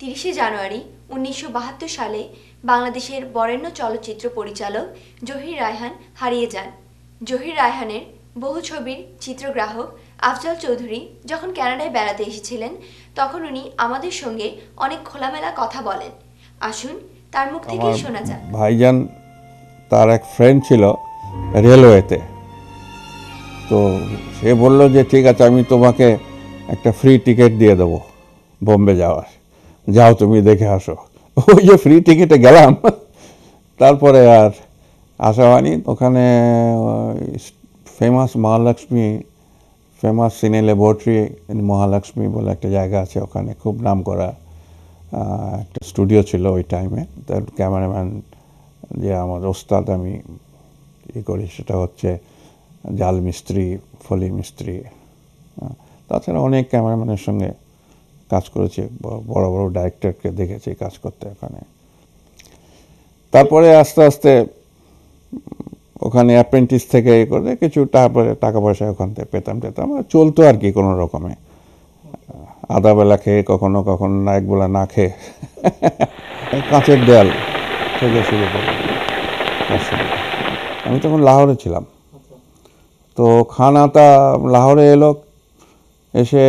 30শে জানুয়ারি 1972 সালে বাংলাদেশের বরেণ্য চলচ্চিত্র পরিচালক জহির রায়হান হারিয়ে যান। জহির রায়হানের বহু ছবির চিত্রগ্রাহক আফজাল চৌধুরী যখন কানাডায় বেড়াতে এসেছিলেন তখন উনি আমাদের সঙ্গে অনেক খোলামেলা কথা বলেন। আসুন তার মুখ থেকেই শোনা যাক। ভাইজান তার এক ফ্রেন্ড ছিল রেলওয়েতে, তো সে বলল যে ঠিক আছে, আমি তোমাকে একটা ফ্রি টিকিট দিয়ে দেবো বোম্বে যাওয়ার, যাও তুমি দেখে আসো। ওই যে ফ্রি টিকিটে গেলাম, তারপরে আর আসা হয়নি। ওখানে ফেমাস মহালক্ষ্মী, ফেমাস সিনে ল্যাবরেটরি মহালক্ষ্মী বলে একটা জায়গা আছে, ওখানে খুব নাম করা একটা স্টুডিও ছিল ওই টাইমে। তার ক্যামেরাম্যান যে আমার ওস্তাদ আমি করি সেটা হচ্ছে জাল মিস্ত্রি, ফলি মিস্ত্রি। তাছাড়া অনেক ক্যামেরাম্যানের সঙ্গে কাজ করেছি, বড় বড় ডাইরেক্টরকে দেখেছি কাজ করতে ওখানে। তারপরে আস্তে আস্তে ওখানে অ্যাপ্রেন্টিস থেকে করে কিছু তারপরে টাকা পয়সা ওখান থেকে পেতাম চলতো আর কি কোনো রকমে, আধা বেলা খেয়ে কখনো কখনো একবেলা না খেয়ে। কাঁচের দেয়াল থেকে শুরু করে। আমি তখন লাহোরে ছিলাম, তো খানাটা লাহোরে এলো, এসে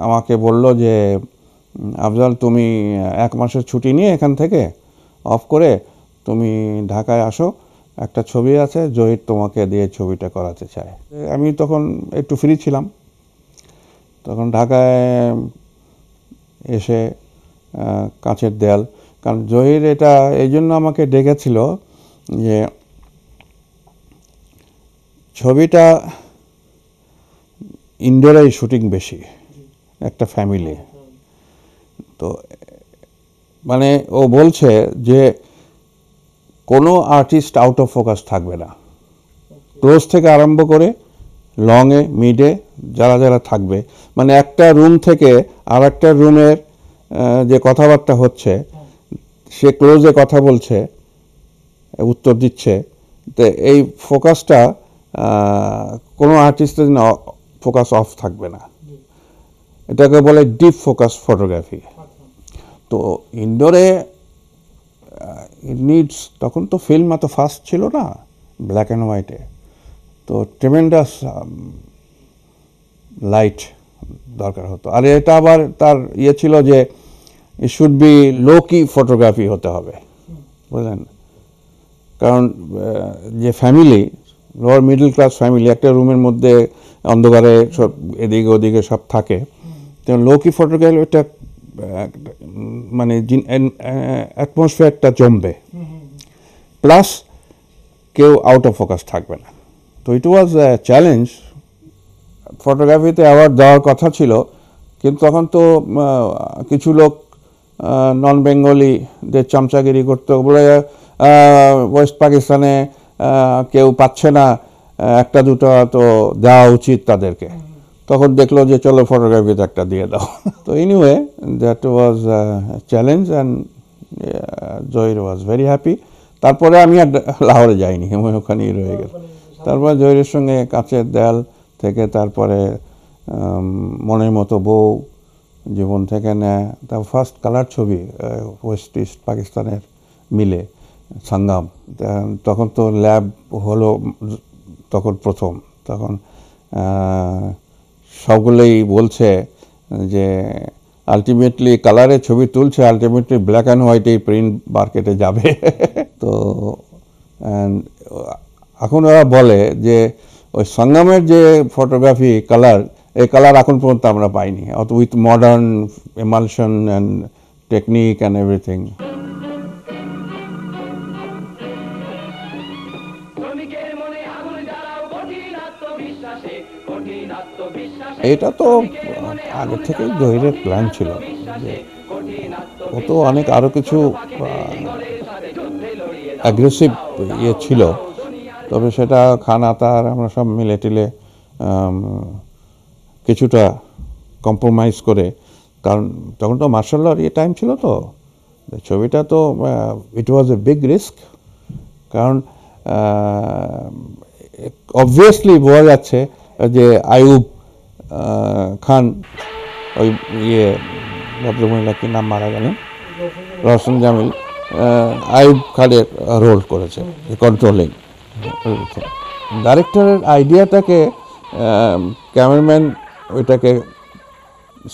আমাকে বলল যে আফজাল তুমি 1 মাসের ছুটি নিয়ে এখান থেকে অফ করে তুমি ঢাকায় আসো, একটা ছবি আছে, জহির তোমাকে দিয়ে ছবিটা করাতে চায়। আমি তখন একটু ফ্রি ছিলাম, তখন ঢাকায় এসে কাঁচের দেয়াল, কারণ জহির এটা এই জন্য আমাকে ডেকেছিল যে ছবিটা ইনডোরেই শুটিং বেশি, একটা ফ্যামিলি, তো মানে ও বলছে যে কোনো আর্টিস্ট আউট অফ ফোকাস থাকবে না, ক্লোজ থেকে আরম্ভ করে লংয়ে মিডে যারা যারা থাকবে, মানে একটা রুম থেকে আর একটা রুমের যে কথাবার্তা হচ্ছে, সে ক্লোজে কথা বলছে, উত্তর দিচ্ছে, তো এই ফোকাসটা কোনো আর্টিস্টের ফোকাস অফ থাকবে না, এটাকে বলে ডিপ ফোকাস ফটোগ্রাফি। তো ইনডোরে নিডস, তখন তো ফিল্ম এত ফাস্ট ছিল না, ব্ল্যাক অ্যান্ড হোয়াইটে, তো ট্রেমেন্ডাস লাইট দরকার হতো। আর এটা আবার তার ছিল যে ইট শুড বি লো কি ফটোগ্রাফি হতে হবে, বুঝলেন, কারণ যে family, lower middle class family, একটা রুমের মধ্যে অন্ধকারে সব এদিকে ওদিকে সব থাকে, তো লো কি ফটোগ্রাফি ওটা মানে অ্যাটমসফিয়ারটা জমবে, প্লাস কেউ আউট অফ ফোকাস থাকবে না। তো ইট ওয়াজ চ্যালেঞ্জ। ফটোগ্রাফিতে অ্যাওয়ার্ড দেওয়ার কথা ছিল, কিন্তু তখন তো কিছু লোক নন বেঙ্গলিদের চামচাগিরি করতে বলে ওয়েস্ট পাকিস্তানে কেউ পাচ্ছে না, একটা দুটো তো দেওয়া উচিত তাদেরকে। তখন দেখলো যে চলো ফটোগ্রাফিতে একটা দিয়ে দাও। তো anyway that was challenge and Zahir was very happy. তারপরে আমি আর লাহোরে যাইনি, আমি ওখানেই রয়ে গেল। তারপরে জহিরের সঙ্গে কাঁচের দেয়াল থেকে তারপরে মনের মতো বউ, জীবন থেকে নেয়, তার ফার্স্ট কালার ছবি ওয়েস্ট ইস্ট পাকিস্তানের মিলে সাঙ্গাম। তখন তো ল্যাব হলো তখন প্রথম, তখন সবগুলোই বলছে যে আলটিমেটলি কালারে ছবি তুলছে, আলটিমেটলি ব্ল্যাক অ্যান্ড হোয়াইটেই প্রিন্ট মার্কেটে যাবে। তো এখন ওরা বলে যে ওই সঙ্গমের যে ফটোগ্রাফি কালার, এই কালার এখন পর্যন্ত আমরা পাইনি, with modern emulsion and technique and everything. এটা তো আগে থেকেই জহিরের প্ল্যান ছিল যে ও তো অনেক আরও কিছু অ্যাগ্রেসিভ ছিল, তবে সেটা খানা তার আমরা সব মিলে টিলে কিছুটা কম্প্রোমাইজ করে, কারণ তখন তো মার্শাল লর টাইম ছিল, তো ছবিটা তো ইট ওয়াজ এ বিগ রিস্ক, কারণ অবভিয়াসলি বোঝা যাচ্ছে যে আইয়ুব খান ওই ভদ্রমহিলা কি নাম মারা গেলেন, রওশন জামিল, আইয়ুব খানের রোল করেছে কন্ট্রোলিং। ডাইরেক্টরের আইডিয়াটাকে ক্যামেরাম্যান ওইটাকে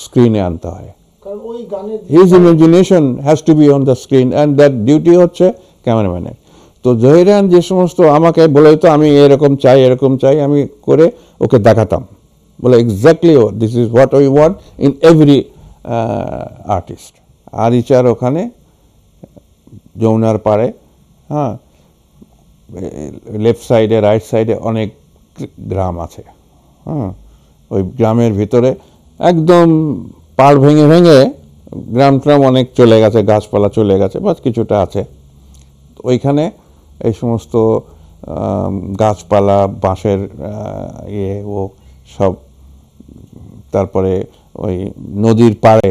স্ক্রিনে আনতে হয়। কারণ ওই গানের his imagination has to be on the screen and that duty হচ্ছে ক্যামেরাম্যানের। তো জহির রায়হান যে সমস্ত আমাকে বলে তো আমি এরকম চাই, আমি করে ওকে দেখাতাম, বলে exactly this is what we want in every artist. আরিচার ওখানে যমুনার পাড়ে, হ্যাঁ, লেফট সাইডে রাইট সাইডে অনেক গ্রাম আছে, হ্যাঁ, ওই গ্রামের ভিতরে একদম পাড় ভেঙে ভেঙে গ্রাম ট্রাম অনেক চলে গেছে, গাছপালা চলে গেছে, বাস কিছুটা আছে। ওইখানে এই সমস্ত গাছপালা, বাঁশের ও সব, তারপরে ওই নদীর পাড়ে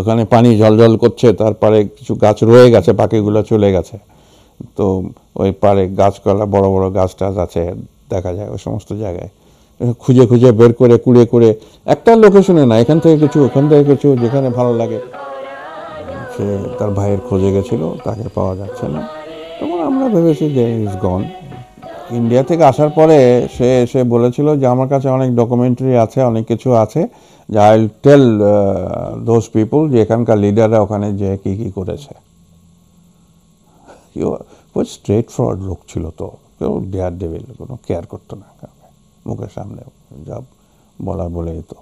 ওখানে পানি ঝলঝল করছে, তারপরে কিছু গাছ রয়ে গেছে, বাকিগুলো চলে গেছে। তো ওই পাড়ে গাছপালা, বড় বড় গাছ টাছ আছে দেখা যায় ওই সমস্ত জায়গায়। খুঁজে খুঁজে বের করে কুড়ে কুড়ে একটা লোকেশনে না, এখান থেকে কিছু ওখান থেকে কিছু, যেখানে ভালো লাগে। সে তার ভাইয়ের খোঁজে গেছিল, তাকে পাওয়া যাচ্ছে না, তখন আমরা ভেবেছি যে ইজ গন। ইন্ডিয়া থেকে আসার পরে সে এসে বলেছিল যে আমার কাছে অনেক ডকুমেন্টারি আছে, অনেক কিছু আছে, যে I will tell those people যে এখানকার লিডাররা ওখানে যে কী কী করেছে। স্ট্রেট ফরওয়ার্ড লোক ছিল, তো কেউ ডেয়ার ডেভিল, কোনো কেয়ার করতো না, মুখের সামনে যা বলার বলে দিত।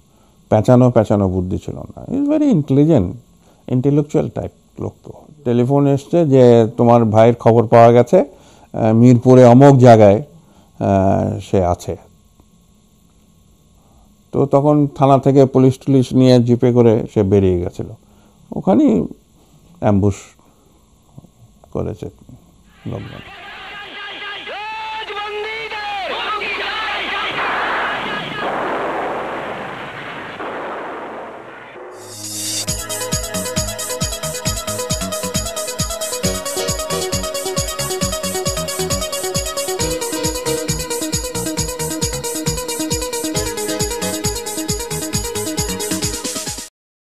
প্যাঁচানো বুদ্ধি ছিল না। ইজ ভেরি ইন্টেলেকচুয়াল টাইপ লোক। তো টেলিফোন এসছে যে তোমার ভাইয়ের খবর পাওয়া গেছে, মিরপুরে অমুক জায়গায় সে আছে। তো তখন থানা থেকে পুলিশ টুলিশ নিয়ে জিপে করে সে বেরিয়ে গেছিল, ওখানেই অ্যাম্বুশ করেছে লোকজন।